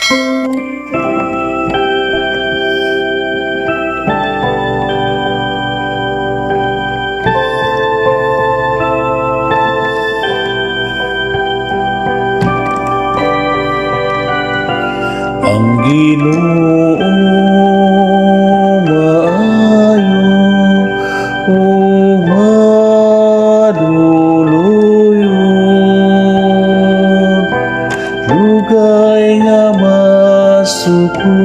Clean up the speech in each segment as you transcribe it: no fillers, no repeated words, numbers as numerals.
Ang Ginoo maayo ug maduluyon, dugay nga masuko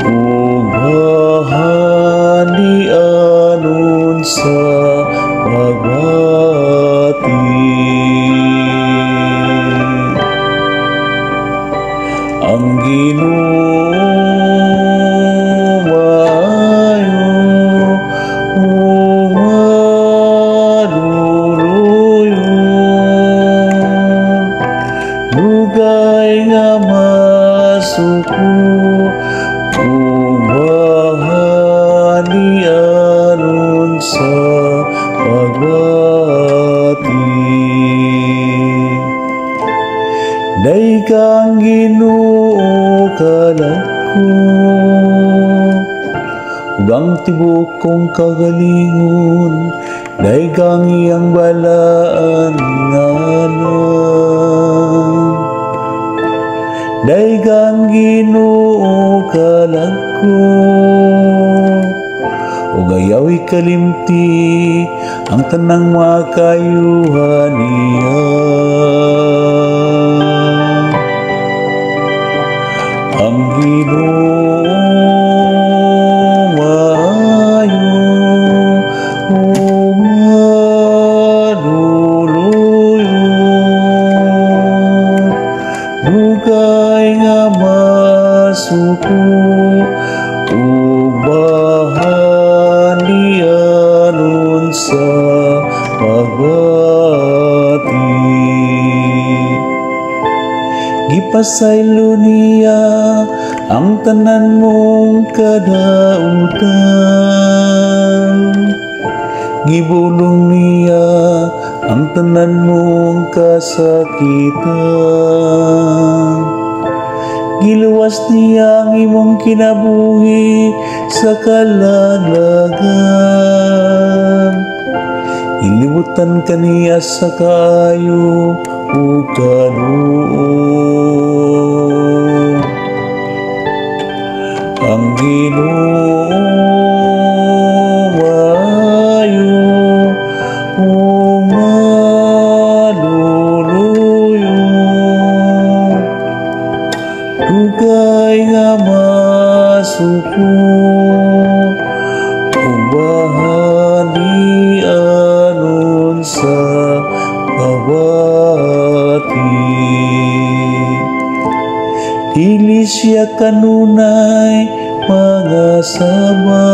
ug bahanianon sa pagbati. Ang Ginoo maayo ug maduluyon, dugay nga masuko ug bahanianon sa pagbati. Daghang Ginoo kalako ug ang tibuok kong kagalingon, daghang iyang balaan ngalan. Daghang Ginoo kalako ug ayaw ikalimti ang tanang makayuhan niya. Ang Ginoo maayo ug maduluyon, dugay nga masuko ug bahanianon sa pagbati. Gipasaylo niya ang tanan mong kadautan, gibulong niya ang tanan mong kasakitan, giluwas niya ang imong kinabuhi sa kalaglagan, ilibutan kaniya sa kaayo ug kaluoy. Ang Ginoo maayo ug maduluyon, dugay nga masuko ug bahanianon sa pagbati. Dili siya kanunay mga sama,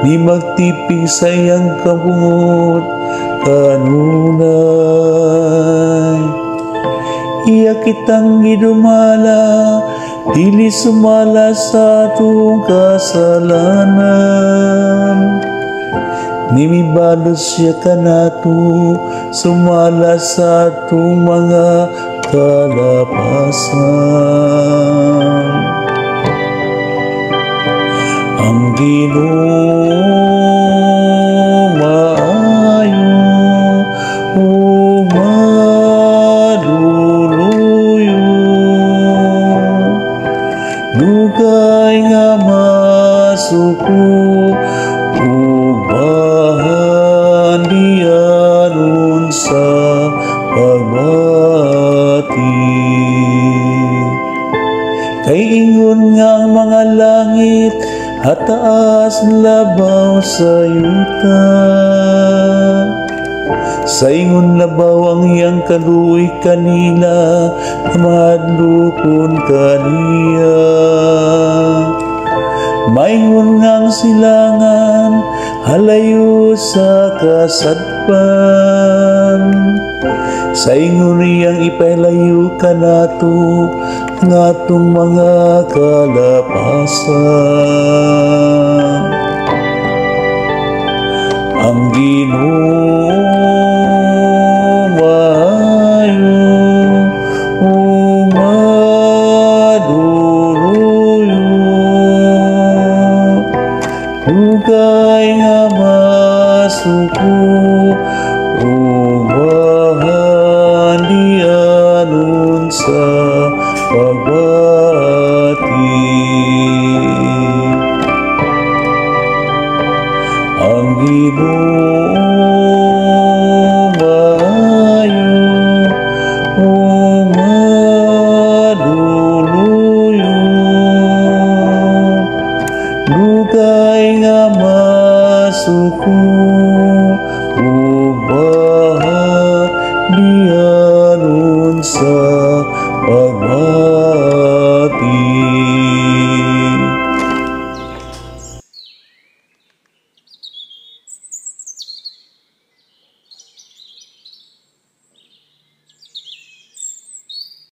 di magtipig sa iyang kabungot kanunay. Iya kitang gidumala, dili sumala sa atong kasalanan. Nimibalos siya kanato, sumala sa atong mga kalapasan. Ang Ginoo maayo ug maduluyon, dugay nga masuko ug bahanianon sa pagbati. Kay ingon nga ang mga langit hataas labaw sa yuta, sa ingon labaw ang iyang kaluoy kanila, madlukon kaniya. Maingon ngang silangan halayo sa kasadpan, sa ingon niyang ipailayo kanato ngatong mga kalapasan. Ang Ginoo maayo ug dugay nga masuko ubahan dianon sa pagbati. Ang Ginoo maayo o maduluyo dugay nga masuko